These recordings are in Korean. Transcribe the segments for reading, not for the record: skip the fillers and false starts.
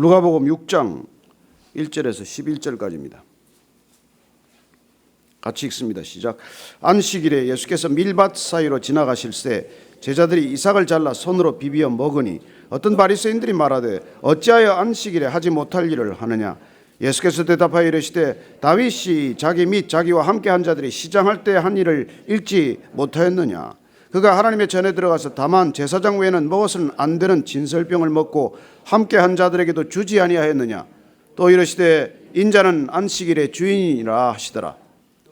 누가복음 6장 1절에서 11절까지입니다. 같이 읽습니다. 시작. 안식일에 예수께서 밀밭 사이로 지나가실새 제자들이 이삭을 잘라 손으로 비비어 먹으니 어떤 바리새인들이 말하되 어찌하여 안식일에 하지 못할 일을 하느냐. 예수께서 대답하여 이르시되 다윗이 자기 및 자기와 함께한 자들이 시장할 때 한 일을 읽지 못하였느냐. 그가 하나님의 전에 들어가서 다만 제사장 외에는 먹어서는 안 되는 진설병을 먹고 함께한 자들에게도 주지 아니하였느냐. 또 이르시되 인자는 안식일의 주인이라 하시더라.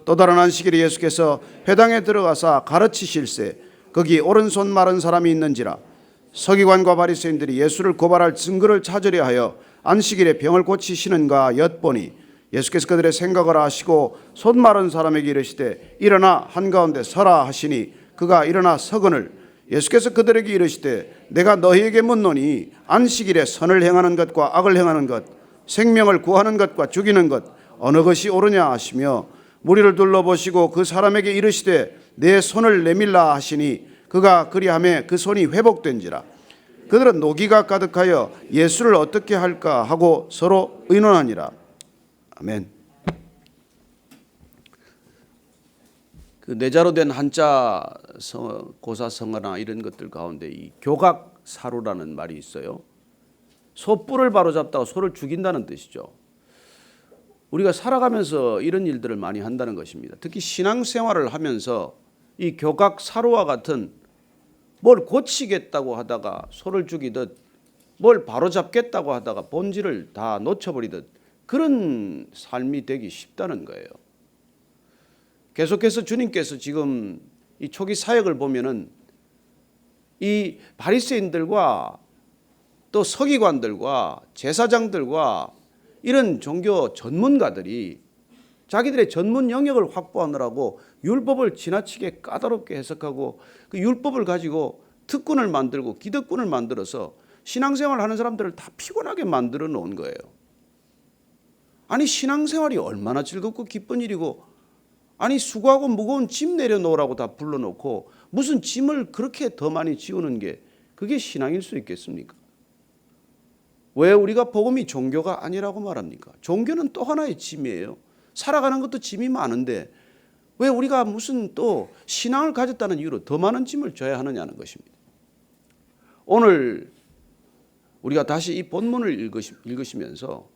또 다른 안식일에 예수께서 회당에 들어가사 가르치실새 거기 오른손 마른 사람이 있는지라. 서기관과 바리새인들이 예수를 고발할 증거를 찾으려 하여 안식일에 병을 고치시는가 엿보니 예수께서 그들의 생각을 아시고 손 마른 사람에게 이르시되 일어나 한가운데 서라 하시니 그가 일어나 서거늘 예수께서 그들에게 이르시되 내가 너희에게 묻노니 안식일에 선을 행하는 것과 악을 행하는 것 생명을 구하는 것과 죽이는 것 어느 것이 옳으냐 하시며 무리를 둘러보시고 그 사람에게 이르시되 내 손을 내밀라 하시니 그가 그리하매 그 손이 회복된지라. 그들은 노기가 가득하여 예수를 어떻게 할까 하고 서로 의논하니라. 아멘. 그 뇌자로 된 한자 고사성어나 이런 것들 가운데 이 교각사루라는 말이 있어요. 소뿔을 바로잡다가 소를 죽인다는 뜻이죠. 우리가 살아가면서 이런 일들을 많이 한다는 것입니다. 특히 신앙생활을 하면서 이 교각사루와 같은 뭘 고치겠다고 하다가 소를 죽이듯 뭘 바로잡겠다고 하다가 본질을 다 놓쳐버리듯 그런 삶이 되기 쉽다는 거예요. 계속해서 주님께서 지금 이 초기 사역을 보면은 이 바리새인들과 또 서기관들과 제사장들과 이런 종교 전문가들이 자기들의 전문 영역을 확보하느라고 율법을 지나치게 까다롭게 해석하고 그 율법을 가지고 특권을 만들고 기득권을 만들어서 신앙생활 하는 사람들을 다 피곤하게 만들어 놓은 거예요. 아니 신앙생활이 얼마나 즐겁고 기쁜 일이고 아니 수고하고 무거운 짐 내려놓으라고 다 불러놓고 무슨 짐을 그렇게 더 많이 지우는 게 그게 신앙일 수 있겠습니까? 왜 우리가 복음이 종교가 아니라고 말합니까? 종교는 또 하나의 짐이에요. 살아가는 것도 짐이 많은데 왜 우리가 무슨 또 신앙을 가졌다는 이유로 더 많은 짐을 져야 하느냐는 것입니다. 오늘 우리가 다시 이 본문을 읽으시면서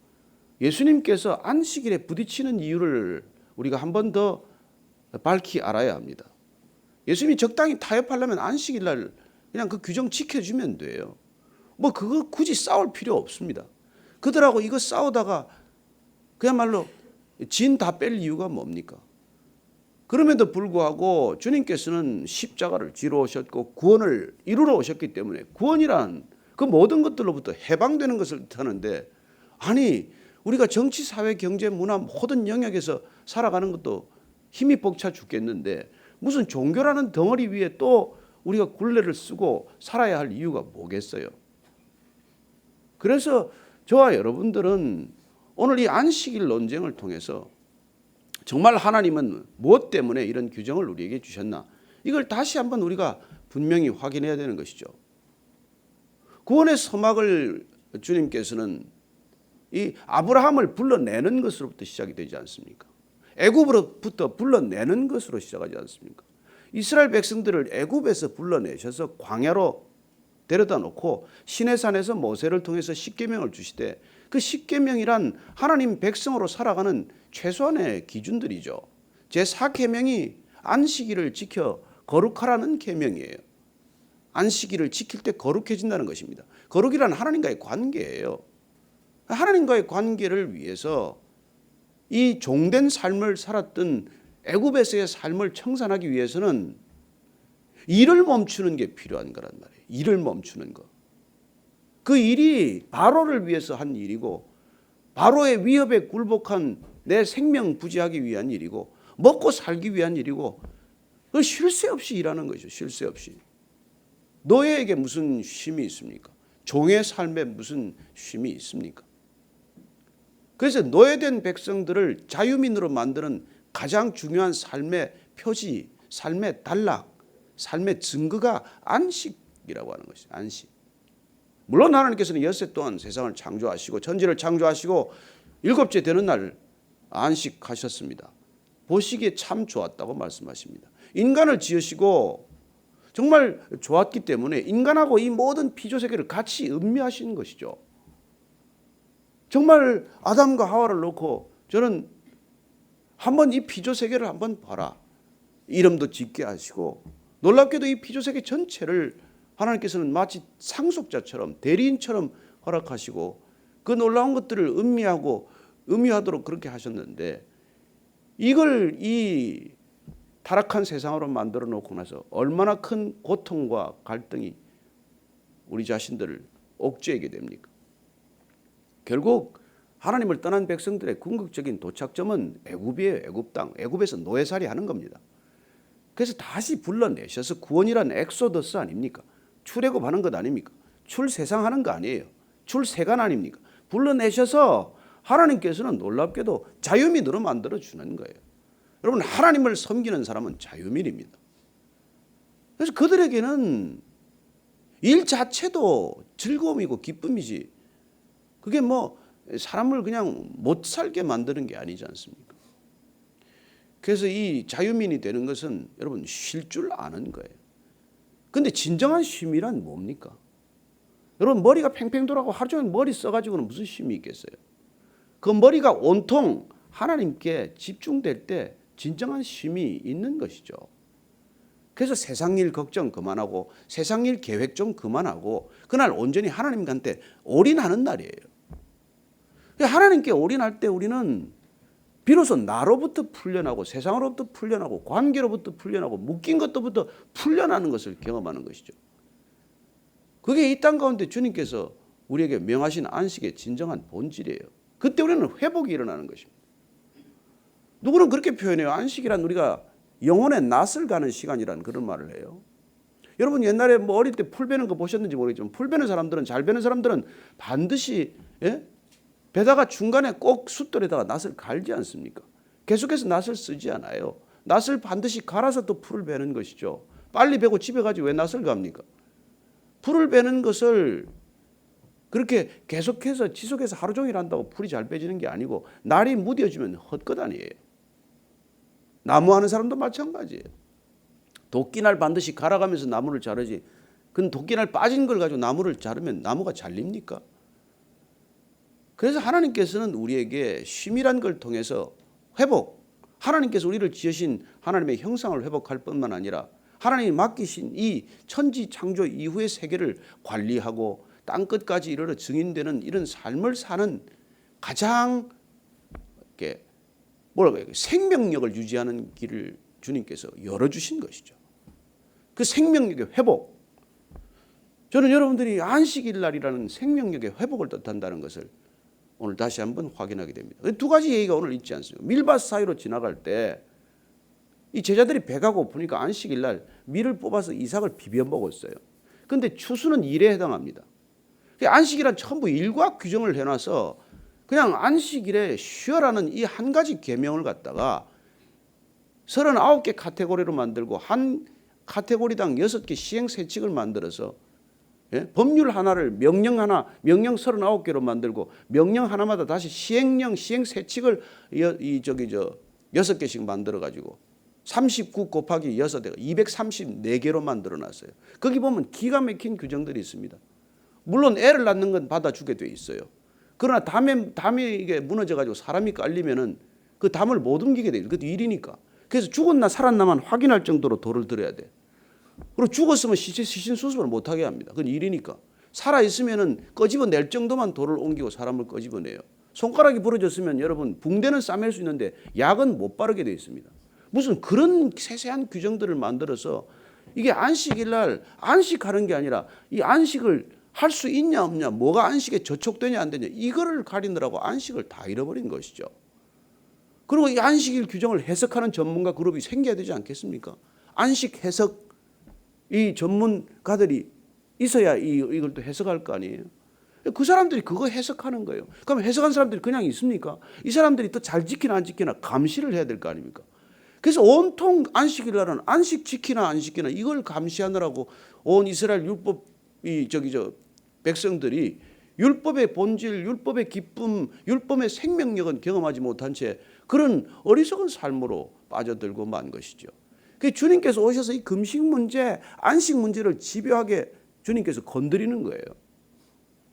예수님께서 안식일에 부딪히는 이유를 우리가 한 번 더 밝히 알아야 합니다. 예수님이 적당히 타협하려면 안식일 날 그냥 그 규정 지켜주면 돼요. 뭐 그거 굳이 싸울 필요 없습니다. 그들하고 이거 싸우다가 그야말로 진 다 뺄 이유가 뭡니까? 그럼에도 불구하고 주님께서는 십자가를 지러 오셨고 구원을 이루러 오셨기 때문에 구원이란 그 모든 것들로부터 해방되는 것을 뜻하는데 아니 우리가 정치, 사회, 경제, 문화 모든 영역에서 살아가는 것도 힘이 벅차 죽겠는데 무슨 종교라는 덩어리 위에 또 우리가 굴레를 쓰고 살아야 할 이유가 뭐겠어요? 그래서 저와 여러분들은 오늘 이 안식일 논쟁을 통해서 정말 하나님은 무엇 때문에 이런 규정을 우리에게 주셨나? 이걸 다시 한번 우리가 분명히 확인해야 되는 것이죠. 구원의 서막을 주님께서는 이 아브라함을 불러내는 것으로부터 시작이 되지 않습니까? 애굽으로부터 불러내는 것으로 시작하지 않습니까? 이스라엘 백성들을 애굽에서 불러내셔서 광야로 데려다 놓고 시내산에서 모세를 통해서 십계명을 주시되 그 십계명이란 하나님 백성으로 살아가는 최소한의 기준들이죠. 제4계명이 안식일을 지켜 거룩하라는 계명이에요. 안식일을 지킬 때 거룩해진다는 것입니다. 거룩이란 하나님과의 관계예요. 하나님과의 관계를 위해서 이 종된 삶을 살았던 애굽에서의 삶을 청산하기 위해서는 일을 멈추는 게 필요한 거란 말이에요. 일을 멈추는 거. 그 일이 바로를 위해서 한 일이고 바로의 위협에 굴복한 내 생명 부지하기 위한 일이고 먹고 살기 위한 일이고 쉴 새 없이 일하는 거죠. 쉴 새 없이. 노예에게 무슨 쉼이 있습니까? 종의 삶에 무슨 쉼이 있습니까? 그래서 노예된 백성들을 자유민으로 만드는 가장 중요한 삶의 표지, 삶의 단락, 삶의 증거가 안식이라고 하는 것이죠. 안식. 물론 하나님께서는 엿새 동안 세상을 창조하시고 천지를 창조하시고 일곱째 되는 날 안식하셨습니다. 보시기에 참 좋았다고 말씀하십니다. 인간을 지으시고 정말 좋았기 때문에 인간하고 이 모든 피조세계를 같이 음미하시는 것이죠. 정말 아담과 하와를 놓고 저는 한번 이 피조세계를 한번 봐라. 이름도 짓게 하시고 놀랍게도 이 피조세계 전체를 하나님께서는 마치 상속자처럼 대리인처럼 허락하시고 그 놀라운 것들을 음미하도록 그렇게 하셨는데 이걸 이 타락한 세상으로 만들어 놓고 나서 얼마나 큰 고통과 갈등이 우리 자신들을 옥죄게 됩니까? 결국 하나님을 떠난 백성들의 궁극적인 도착점은 애굽이에요. 애굽 땅. 애굽에서 노예살이 하는 겁니다. 그래서 다시 불러내셔서 구원이란 엑소더스 아닙니까? 출애굽하는 것 아닙니까? 출세상하는 거 아니에요. 출세관 아닙니까? 불러내셔서 하나님께서는 놀랍게도 자유민으로 만들어 주는 거예요. 여러분 하나님을 섬기는 사람은 자유민입니다. 그래서 그들에게는 일 자체도 즐거움이고 기쁨이지 그게 뭐 사람을 그냥 못 살게 만드는 게 아니지 않습니까? 그래서 이 자유민이 되는 것은 여러분 쉴 줄 아는 거예요. 근데 진정한 쉼이란 뭡니까? 여러분 머리가 팽팽 돌아가고 하루 종일 머리 써가지고는 무슨 쉼이 있겠어요? 그 머리가 온통 하나님께 집중될 때 진정한 쉼이 있는 것이죠. 그래서 세상 일 걱정 그만하고 세상 일 계획 좀 그만하고 그날 온전히 하나님한테 올인하는 날이에요. 하나님께 올인할 때 우리는 비로소 나로부터 풀려나고 세상으로부터 풀려나고 관계로부터 풀려나고 묶인 것부터 풀려나는 것을 경험하는 것이죠. 그게 이 땅 가운데 주님께서 우리에게 명하신 안식의 진정한 본질이에요. 그때 우리는 회복이 일어나는 것입니다. 누구는 그렇게 표현해요. 안식이란 우리가 영혼의 낯을 가는 시간이라는 그런 말을 해요. 여러분 옛날에 뭐 어릴 때 풀 베는 거 보셨는지 모르겠지만 풀 베는 사람들은 잘 베는 사람들은 반드시 베다가 중간에 꼭 숫돌에다가 낫을 갈지 않습니까? 계속해서 낫을 쓰지 않아요. 낫을 반드시 갈아서 또 풀을 베는 것이죠. 빨리 베고 집에 가지 왜 낫을 갑니까? 풀을 베는 것을 그렇게 계속해서 지속해서 하루 종일 한다고 풀이 잘 베지는 게 아니고 날이 무뎌지면 헛것 아니에요. 나무하는 사람도 마찬가지예요. 도끼날 반드시 갈아가면서 나무를 자르지. 그건 도끼날 빠진 걸 가지고 나무를 자르면 나무가 잘립니까? 그래서 하나님께서는 우리에게 쉼이란 걸 통해서 회복, 하나님께서 우리를 지으신 하나님의 형상을 회복할 뿐만 아니라 하나님이 맡기신 이 천지 창조 이후의 세계를 관리하고 땅끝까지 이르러 증인되는 이런 삶을 사는 가장 생명력을 유지하는 길을 주님께서 열어주신 것이죠. 그 생명력의 회복. 저는 여러분들이 안식일 날이라는 생명력의 회복을 뜻한다는 것을 오늘 다시 한번 확인하게 됩니다. 두 가지 얘기가 오늘 있지 않습니까? 밀밭 사이로 지나갈 때 이 제자들이 배가 고프니까 안식일 날 밀을 뽑아서 이삭을 비벼 먹었어요. 그런데 추수는 일에 해당합니다. 안식일은 전부 일과 규정을 해놔서 그냥 안식일에 쉬어라는 이 한 가지 계명을 갖다가 39개 카테고리로 만들고 한 카테고리당 6개 시행세칙을 만들어서 법률 하나를 명령 하나, 명령 39개로 만들고 명령 하나마다 다시 시행령, 시행세칙을 6개씩 만들어가지고 39 곱하기 6에 234개로 만들어놨어요. 거기 보면 기가 막힌 규정들이 있습니다. 물론 애를 낳는 건 받아주게 돼 있어요. 그러나 담이 이게 무너져가지고 사람이 깔리면은 그 담을 못 옮기게 돼요. 그것도 일이니까. 그래서 죽었나 살았나만 확인할 정도로 돌을 들여야 돼. 그리고 죽었으면 시신 수습을 못하게 합니다. 그건 일이니까. 살아있으면은 끄집어낼 정도만 돌을 옮기고 사람을 끄집어내요. 손가락이 부러졌으면 여러분 붕대는 싸맬 수 있는데 약은 못 바르게 돼 있습니다. 무슨 그런 세세한 규정들을 만들어서 이게 안식일 날 안식하는 게 아니라 이 안식을 할 수 있냐 없냐, 뭐가 안식에 저촉되냐 안 되냐 이거를 가리느라고 안식을 다 잃어버린 것이죠. 그리고 이 안식일 규정을 해석하는 전문가 그룹이 생겨야 되지 않겠습니까? 안식 해석 이 전문가들이 있어야 이걸 또 해석할 거 아니에요. 그 사람들이 그거 해석하는 거예요. 그럼 해석한 사람들이 그냥 있습니까? 이 사람들이 또 잘 지키나 안 지키나 감시를 해야 될 거 아닙니까? 그래서 온통 안식일날은 안식 지키나 안 지키나 이걸 감시하느라고 온 이스라엘 율법이 백성들이 율법의 본질, 율법의 기쁨, 율법의 생명력은 경험하지 못한 채 그런 어리석은 삶으로 빠져들고 만 것이죠. 그 주님께서 오셔서 이 금식 문제, 안식 문제를 집요하게 주님께서 건드리는 거예요.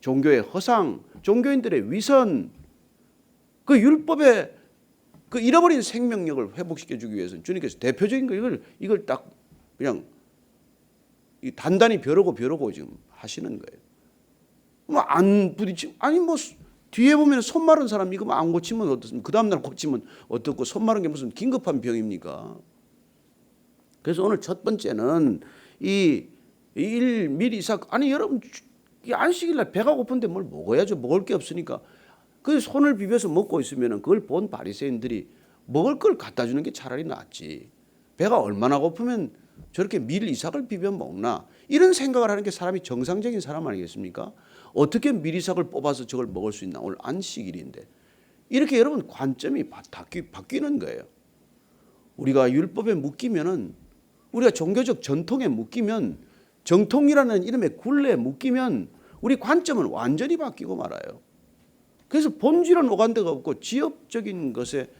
종교의 허상, 종교인들의 위선, 그 율법의 그 잃어버린 생명력을 회복시켜 주기 위해서는 주님께서 대표적인 거 이걸 딱 그냥 단단히 벼르고 지금 하시는 거예요. 뭐 안 부딪히면 아니 뭐 뒤에 보면 손 마른 사람 이거 안 고치면 어떻습니까? 그 다음 날 고치면 어떻고 손 마른 게 무슨 긴급한 병입니까? 그래서 오늘 첫 번째는 이 미리 아니 여러분 이 안식일 날 배가 고픈데 뭘 먹어야죠. 먹을 게 없으니까 그 손을 비벼서 먹고 있으면은 그걸 본 바리새인들이 먹을 걸 갖다 주는 게 차라리 낫지. 배가 얼마나 고프면 저렇게 밀 이삭을 비벼 먹나 이런 생각을 하는 게 사람이 정상적인 사람 아니겠습니까? 어떻게 밀 이삭을 뽑아서 저걸 먹을 수 있나? 오늘 안식일인데 이렇게 여러분 관점이 바뀌는 거예요. 우리가 율법에 묶이면은 우리가 종교적 전통에 묶이면 정통이라는 이름의 굴레에 묶이면 우리 관점은 완전히 바뀌고 말아요. 그래서 본질은 오간 데가 없고 지엽적인 것에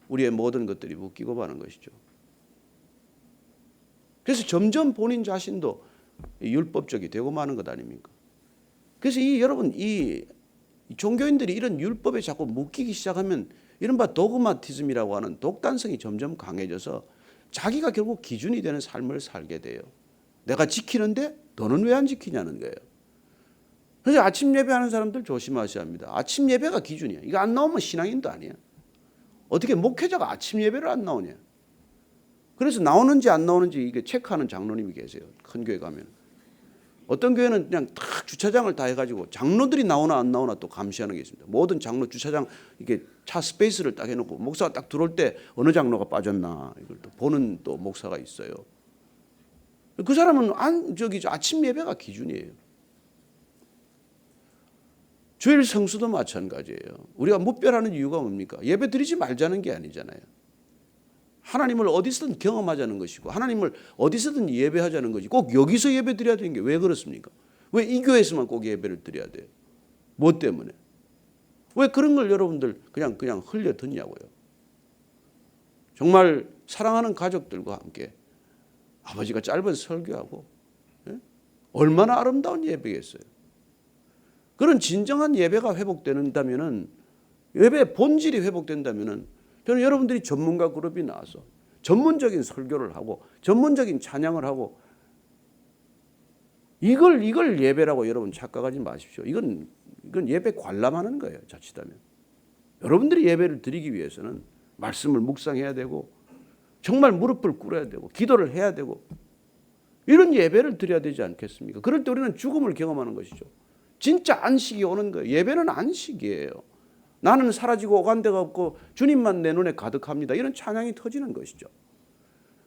우리의 모든 것들이 묶이고 마는 것이죠. 그래서 점점 본인 자신도 율법적이 되고 마는 것 아닙니까? 그래서 여러분 이 종교인들이 이런 율법에 자꾸 묶이기 시작하면 이른바 도그마티즘이라고 하는 독단성이 점점 강해져서 자기가 결국 기준이 되는 삶을 살게 돼요. 내가 지키는데 너는 왜 안 지키냐는 거예요. 그래서 아침 예배하는 사람들 조심하셔야 합니다. 아침 예배가 기준이야. 이거 안 나오면 신앙인도 아니야. 어떻게 목회자가 아침 예배를 안 나오냐. 그래서 나오는지 안 나오는지 이게 체크하는 장로님이 계세요. 큰 교회 가면. 어떤 교회는 그냥 딱 주차장을 다 해가지고 장로들이 나오나 안 나오나 또 감시하는 게 있습니다. 모든 장로 주차장 이게 차 스페이스를 딱 해놓고 목사가 딱 들어올 때 어느 장로가 빠졌나 이걸 또 보는 또 목사가 있어요. 그 사람은 아침 예배가 기준이에요. 주일 성수도 마찬가지예요. 우리가 무별하는 이유가 뭡니까? 예배 드리지 말자는 게 아니잖아요. 하나님을 어디서든 경험하자는 것이고 하나님을 어디서든 예배하자는 것이 꼭 여기서 예배 드려야 되는 게 왜 그렇습니까? 왜 이 교회에서만 꼭 예배를 드려야 돼요? 뭐 때문에? 왜 그런 걸 여러분들 그냥 흘려 듣냐고요? 정말 사랑하는 가족들과 함께 아버지가 짧은 설교하고 얼마나 아름다운 예배겠어요. 그런 진정한 예배가 회복된다면은 예배의 본질이 회복된다면은 저는 여러분들이 전문가 그룹이 나와서 전문적인 설교를 하고 전문적인 찬양을 하고 이걸 예배라고 여러분 착각하지 마십시오. 이건 예배 관람하는 거예요. 자칫하면. 여러분들이 예배를 드리기 위해서는 말씀을 묵상해야 되고 정말 무릎을 꿇어야 되고 기도를 해야 되고 이런 예배를 드려야 되지 않겠습니까? 그럴 때 우리는 죽음을 경험하는 것이죠. 진짜 안식이 오는 거예요. 예배는 안식이에요. 나는 사라지고 오간 데가 없고 주님만 내 눈에 가득합니다. 이런 찬양이 터지는 것이죠.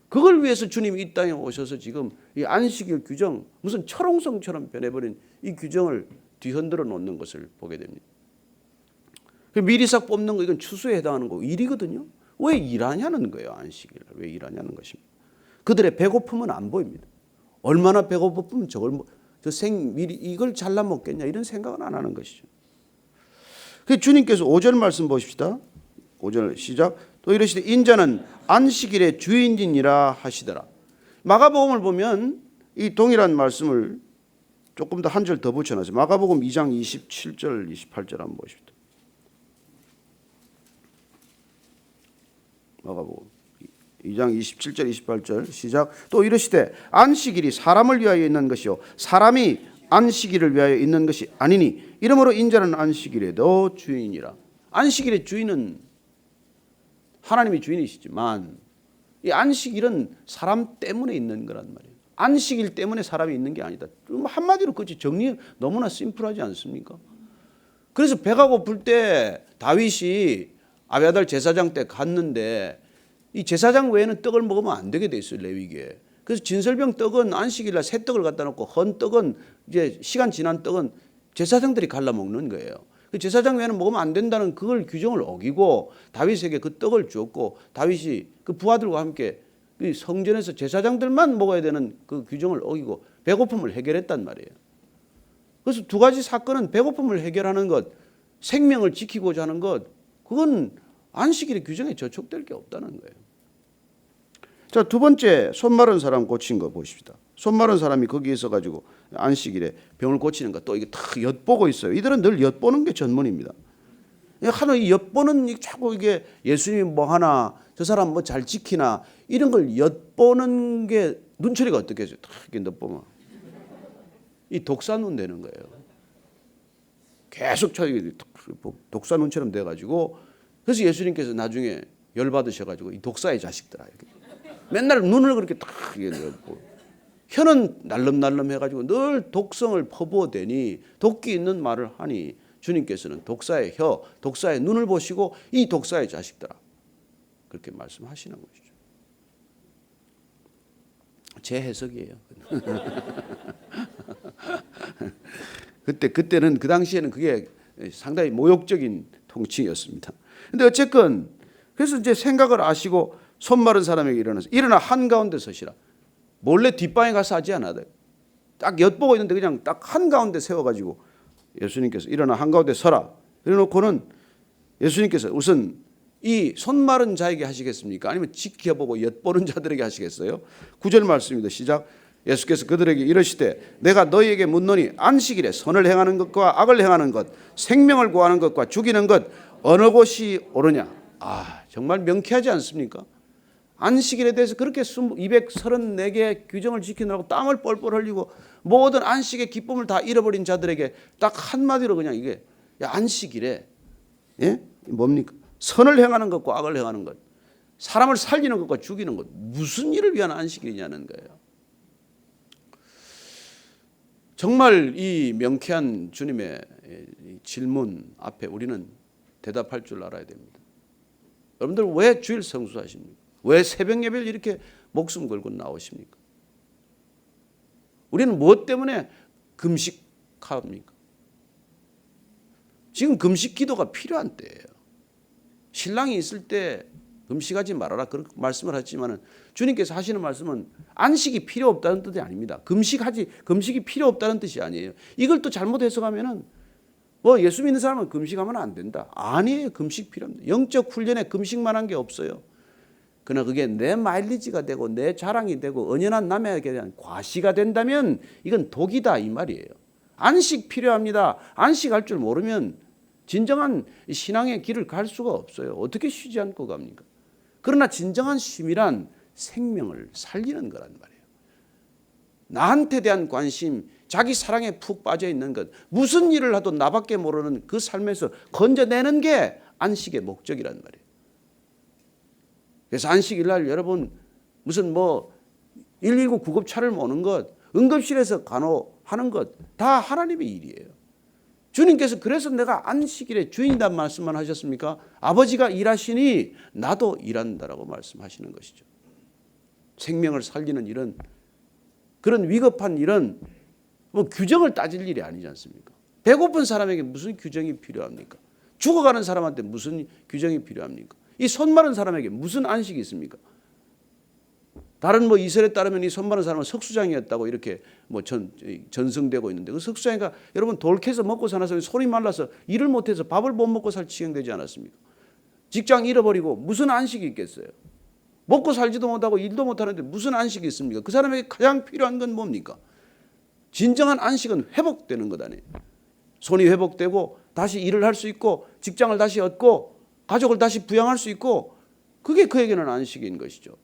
그걸 위해서 주님이 이 땅에 오셔서 지금 이 안식일 규정 무슨 철옹성처럼 변해버린 이 규정을 뒤흔들어 놓는 것을 보게 됩니다. 미리삭 뽑는 거 이건 추수에 해당하는 거 일이거든요. 왜 일하냐는 거예요. 안식일 왜 일하냐는 것입니다. 그들의 배고픔은 안 보입니다. 얼마나 배고프면 미리 이걸 잘라 먹겠냐 이런 생각은 안 하는 것이죠. 그 주님께서 5절 말씀 보십시다. 5절 시작. 또 이르시되 인자는 안식일의 주인이니라 하시더라. 마가복음을 보면 이 동일한 말씀을 조금 더 한 절 더 붙여놨어요. 마가복음 2장 27절 28절 한번 보십시다. 마가복음 2장 27절 28절 시작. 또 이르시되 안식일이 사람을 위하여 있는 것이요 사람이 안식일을 위하여 있는 것이 아니니 이러므로 인자는 안식일에도 주인이라. 안식일의 주인은 하나님이 주인이시지만 이 안식일은 사람 때문에 있는 거란 말이에요. 안식일 때문에 사람이 있는 게 아니다. 한마디로 그렇지 정리 너무나 심플하지 않습니까? 그래서 배가 고플 때 다윗이 아비아달 제사장 때 갔는데 이 제사장 외에는 떡을 먹으면 안 되게 돼 있어요. 레위기에. 그래서 진설병 떡은 안식일날 새 떡을 갖다 놓고 헌 떡은 이제 시간 지난 떡은 제사장들이 갈라 먹는 거예요. 그 제사장 외에는 먹으면 안 된다는 그걸 규정을 어기고 다윗에게 그 떡을 주었고 다윗이 그 부하들과 함께 그 성전에서 제사장들만 먹어야 되는 그 규정을 어기고 배고픔을 해결했단 말이에요. 그래서 두 가지 사건은 배고픔을 해결하는 것, 생명을 지키고자 하는 것, 그건 안식일의 규정에 저촉될 게 없다는 거예요. 자, 두 번째, 손 마른 사람 고친 거 보십시다. 손 마른 사람이 거기 있어가지고 안식일에 병을 고치는 거 또 이게 탁 엿보고 있어요. 이들은 늘 엿보는 게 전문입니다. 하도 이 엿보는 자꾸 이게 예수님이 뭐 하나, 저 사람 뭐 잘 지키나 이런 걸 엿보는 게 눈초리가 어떻게 해요? 탁 이렇게 엿보면 이 독사눈 되는 거예요. 계속 독사 눈처럼 돼가지고 그래서 예수님께서 나중에 열 받으셔가지고 이 독사의 자식들아 이렇게 맨날 눈을 그렇게 탁 엿보. 혀는 날름날름 해가지고 늘 독성을 퍼부어대니 도끼 있는 말을 하니 주님께서는 독사의 혀, 독사의 눈을 보시고 이 독사의 자식들아 그렇게 말씀하시는 것이죠. 제 해석이에요. 그때는 그 당시에는 그게 상당히 모욕적인 통칭이었습니다. 근데 어쨌건 그래서 이제 생각을 아시고 손 마른 사람에게 일어나 한가운데 서시라. 몰래 뒷방에 가서 하지 않아도 딱 엿보고 있는데 그냥 딱 한가운데 세워가지고 예수님께서 일어나 한가운데 서라. 이래놓고는 예수님께서 우선 이 손 마른 자에게 하시겠습니까? 아니면 지켜보고 엿보는 자들에게 하시겠어요? 9절 말씀입니다. 시작. 예수께서 그들에게 이르시되 내가 너희에게 묻노니 안식일에 선을 행하는 것과 악을 행하는 것, 생명을 구하는 것과 죽이는 것 어느 곳이 옳으냐? 정말 명쾌하지 않습니까? 안식일에 대해서 그렇게 234개의 규정을 지키느라고 땀을 뻘뻘 흘리고 모든 안식의 기쁨을 다 잃어버린 자들에게 딱 한마디로 그냥 이게 안식일에 뭡니까? 선을 행하는 것과 악을 행하는 것, 사람을 살리는 것과 죽이는 것, 무슨 일을 위한 안식일이냐는 거예요. 정말 이 명쾌한 주님의 질문 앞에 우리는 대답할 줄 알아야 됩니다. 여러분들 왜 주일 성수하십니까? 왜 새벽 예배를 이렇게 목숨 걸고 나오십니까? 우리는 무엇 때문에 금식합니까? 지금 금식 기도가 필요한 때예요. 신랑이 있을 때 금식하지 말아라 그렇게 말씀을 하지만 주님께서 하시는 말씀은 안식이 필요 없다는 뜻이 아닙니다. 금식이 필요 없다는 뜻이 아니에요. 이걸 또 잘못 해석하면은 뭐 예수 믿는 사람은 금식하면 안 된다. 아니에요. 금식 필요합니다. 영적 훈련에 금식만 한 게 없어요. 그러나 그게 내 마일리지가 되고 내 자랑이 되고 은연한 남에게 대한 과시가 된다면 이건 독이다 이 말이에요. 안식 필요합니다. 안식할 줄 모르면 진정한 신앙의 길을 갈 수가 없어요. 어떻게 쉬지 않고 갑니까? 그러나 진정한 쉼이란 생명을 살리는 거란 말이에요. 나한테 대한 관심, 자기 사랑에 푹 빠져 있는 것, 무슨 일을 하도 나밖에 모르는 그 삶에서 건져내는 게 안식의 목적이란 말이에요. 그래서 안식일 날 여러분 무슨 뭐 119 구급차를 모는 것, 응급실에서 간호하는 것 다 하나님의 일이에요. 주님께서 그래서 내가 안식일의 주인이란 말씀만 하셨습니까? 아버지가 일하시니 나도 일한다라고 말씀하시는 것이죠. 생명을 살리는 일은 그런 위급한 일은 뭐 규정을 따질 일이 아니지 않습니까? 배고픈 사람에게 무슨 규정이 필요합니까? 죽어가는 사람한테 무슨 규정이 필요합니까? 이 손 마른 사람에게 무슨 안식이 있습니까? 다른 뭐 이설에 따르면 이 손 마른 사람은 석수장이었다고 이렇게 뭐 전승되고 있는데 그 석수장이가 여러분 돌 캐서 먹고 사는 사람이 손이 말라서 일을 못해서 밥을 못 먹고 살 지경되지 않았습니까? 직장 잃어버리고 무슨 안식이 있겠어요? 먹고 살지도 못하고 일도 못하는데 무슨 안식이 있습니까? 그 사람에게 가장 필요한 건 뭡니까? 진정한 안식은 회복되는 것 아니에요. 손이 회복되고 다시 일을 할 수 있고 직장을 다시 얻고 가족을 다시 부양할 수 있고 그게 그에게는 안식인 것이죠.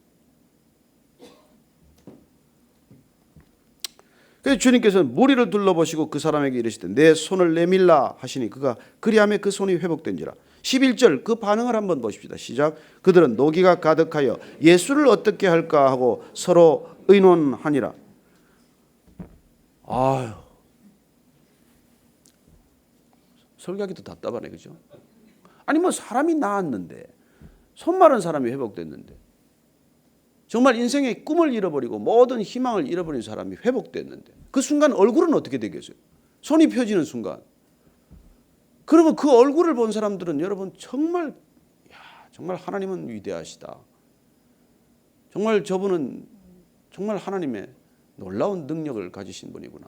그래서 주님께서는 무리를 둘러보시고 그 사람에게 이르시되 내 손을 내밀라 하시니 그가 그리하며 그 손이 회복된지라. 11절 그 반응을 한번 보십시다. 시작. 그들은 노기가 가득하여 예수를 어떻게 할까 하고 서로 의논하니라. 아유, 설교하기도 답답하네, 그죠? 아니 뭐 사람이 나았는데 손 마른 사람이 회복됐는데 정말 인생의 꿈을 잃어버리고 모든 희망을 잃어버린 사람이 회복됐는데 그 순간 얼굴은 어떻게 되겠어요? 손이 펴지는 순간. 그러면 그 얼굴을 본 사람들은 여러분 정말 하나님은 위대하시다. 정말 저분은 정말 하나님의 놀라운 능력을 가지신 분이구나.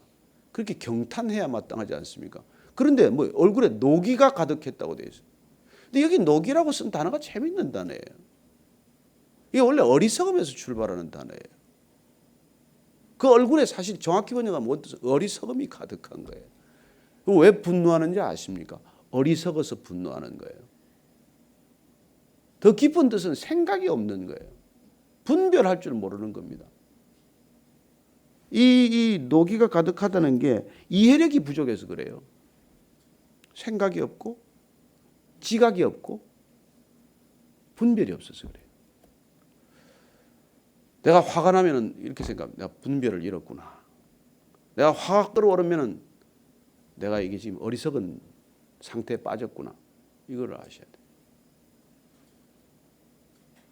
그렇게 경탄해야 마땅하지 않습니까? 그런데 뭐 얼굴에 노기가 가득했다고 되어 있어요. 근데 여기 노기라고 쓴 단어가 재밌는 단어예요. 이게 원래 어리석음에서 출발하는 단어예요. 그 얼굴에 사실 정확히 번역하면 어리석음이 가득한 거예요. 왜 분노하는지 아십니까? 어리석어서 분노하는 거예요. 더 깊은 뜻은 생각이 없는 거예요. 분별할 줄 모르는 겁니다. 이 노기가 가득하다는 게 이해력이 부족해서 그래요. 생각이 없고 지각이 없고 분별이 없어서 그래요. 내가 화가 나면 이렇게 생각합니다. 내가 분별을 잃었구나. 내가 화가 끓어오르면 내가 이게 지금 어리석은 상태에 빠졌구나. 이걸 아셔야 돼요.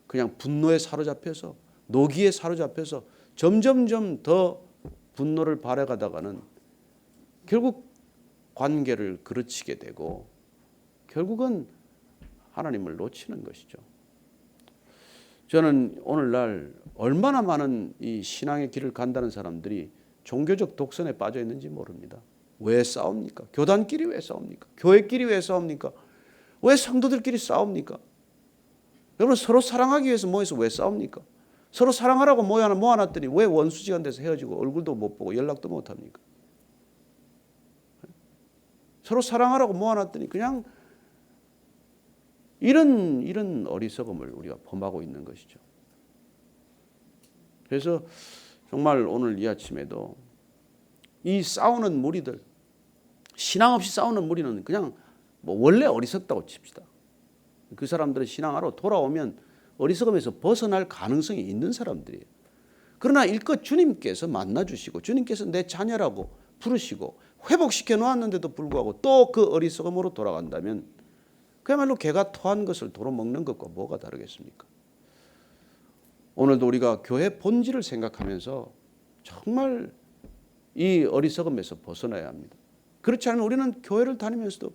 그냥 분노에 사로잡혀서 노기에 사로잡혀서 점점점 더 분노를 발휘하다가는 결국 관계를 그르치게 되고 결국은 하나님을 놓치는 것이죠. 저는 오늘날 얼마나 많은 이 신앙의 길을 간다는 사람들이 종교적 독선에 빠져 있는지 모릅니다. 왜 싸웁니까? 교단끼리 왜 싸웁니까? 교회끼리 왜 싸웁니까? 왜 성도들끼리 싸웁니까? 여러분 서로 사랑하기 위해서 모여서 왜 싸웁니까? 서로 사랑하라고 모아놨더니 왜 원수지간 돼서 헤어지고 얼굴도 못 보고 연락도 못 합니까? 서로 사랑하라고 모아놨더니 그냥 이런 어리석음을 우리가 범하고 있는 것이죠. 그래서 정말 오늘 이 아침에도 이 싸우는 무리들, 신앙 없이 싸우는 무리는 그냥 뭐 원래 어리석다고 칩시다. 그 사람들은 신앙하러 돌아오면 어리석음에서 벗어날 가능성이 있는 사람들이에요. 그러나 일껏 주님께서 만나주시고 주님께서 내 자녀라고 부르시고 회복시켜 놓았는데도 불구하고 또 그 어리석음으로 돌아간다면 그야말로 개가 토한 것을 도로 먹는 것과 뭐가 다르겠습니까? 오늘도 우리가 교회 본질을 생각하면서 정말 이 어리석음에서 벗어나야 합니다. 그렇지 않으면 우리는 교회를 다니면서도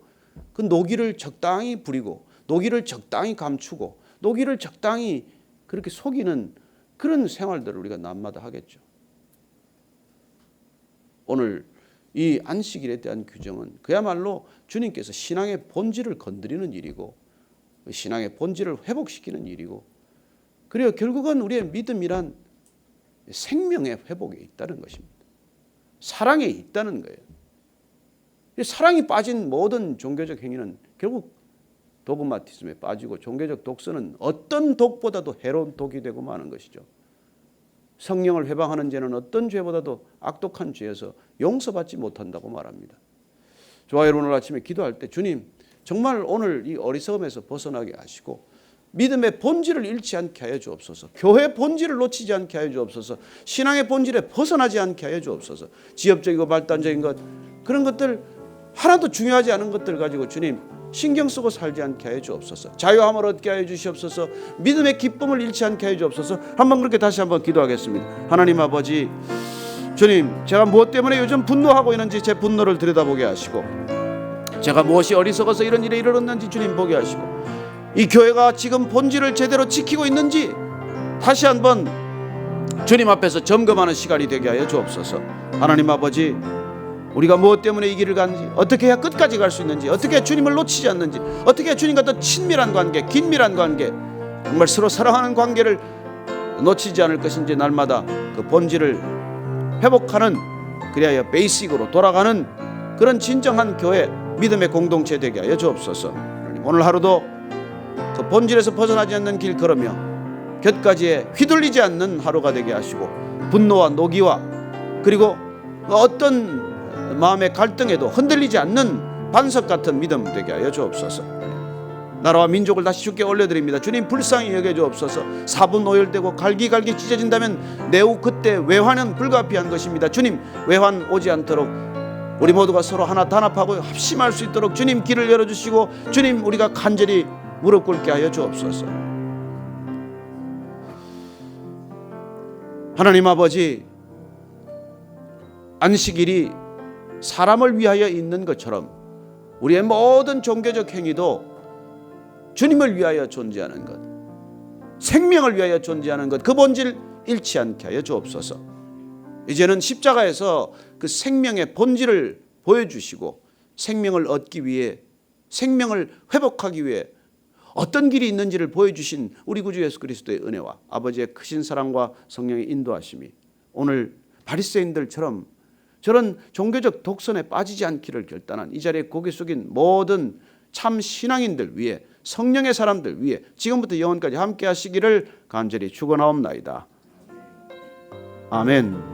그 노기를 적당히 부리고 노기를 적당히 감추고 노기를 적당히 그렇게 속이는 그런 생활들을 우리가 날마다 하겠죠. 오늘 이 안식일에 대한 규정은 그야말로 주님께서 신앙의 본질을 건드리는 일이고 신앙의 본질을 회복시키는 일이고 그리고 결국은 우리의 믿음이란 생명의 회복에 있다는 것입니다. 사랑에 있다는 거예요. 사랑이 빠진 모든 종교적 행위는 결국 도그마티즘에 빠지고 종교적 독서는 어떤 독보다도 해로운 독이 되고 마는 것이죠. 성령을 회방하는 죄는 어떤 죄보다도 악독한 죄여서 용서받지 못한다고 말합니다. 저와 여러분 오늘 아침에 기도할 때 주님 정말 오늘 이 어리석음에서 벗어나게 하시고 믿음의 본질을 잃지 않게 하여 주옵소서. 교회의 본질을 놓치지 않게 하여 주옵소서. 신앙의 본질에 벗어나지 않게 하여 주옵소서. 지엽적이고 발단적인 것 그런 것들 하나도 중요하지 않은 것들 가지고 주님 신경 쓰고 살지 않게 하여 주옵소서. 자유함을 얻게 하여 주시옵소서. 믿음의 기쁨을 잃지 않게 하여 주옵소서. 한번 그렇게 다시 한번 기도하겠습니다. 하나님 아버지 주님 제가 무엇 때문에 요즘 분노하고 있는지 제 분노를 들여다보게 하시고 제가 무엇이 어리석어서 이런 일에 이르렀는지 주님 보게 하시고 이 교회가 지금 본질을 제대로 지키고 있는지 다시 한번 주님 앞에서 점검하는 시간이 되게 하여 주옵소서. 하나님 아버지 우리가 무엇 때문에 이 길을 가는지 어떻게 해야 끝까지 갈 수 있는지 어떻게 해야 주님을 놓치지 않는지 어떻게 해야 주님과 더 친밀한 관계 긴밀한 관계 정말 서로 사랑하는 관계를 놓치지 않을 것인지 날마다 그 본질을 회복하는 그리하여 베이직으로 돌아가는 그런 진정한 교회 믿음의 공동체 되게 하여 주옵소서. 오늘 하루도 그 본질에서 벗어나지 않는 길 걸으며 곁가지에 휘둘리지 않는 하루가 되게 하시고 분노와 노기와 그리고 어떤 마음의 갈등에도 흔들리지 않는 반석 같은 믿음 되게 하여 주옵소서. 나라와 민족을 다시 주께 올려드립니다. 주님 불쌍히 여겨 주옵소서. 사분 오열되고 갈기갈기 찢어진다면 내후 그때 외환은 불가피한 것입니다. 주님 외환 오지 않도록 우리 모두가 서로 하나 단합하고 합심할 수 있도록 주님 길을 열어주시고 주님 우리가 간절히 무릎 꿇게 하여 주옵소서. 하나님 아버지 안식일이 사람을 위하여 있는 것처럼 우리의 모든 종교적 행위도 주님을 위하여 존재하는 것 생명을 위하여 존재하는 것 그 본질 잃지 않게 하여 주옵소서. 이제는 십자가에서 그 생명의 본질을 보여주시고 생명을 얻기 위해, 생명을 회복하기 위해 어떤 길이 있는지를 보여주신 우리 구주 예수 그리스도의 은혜와 아버지의 크신 사랑과 성령의 인도하심이 오늘 바리새인들처럼 저런 종교적 독선에 빠지지 않기를 결단한 이 자리에 고개 숙인 모든 참 신앙인들 위해, 성령의 사람들 위해 지금부터 영원까지 함께 하시기를 간절히 축원하옵나이다. 아멘.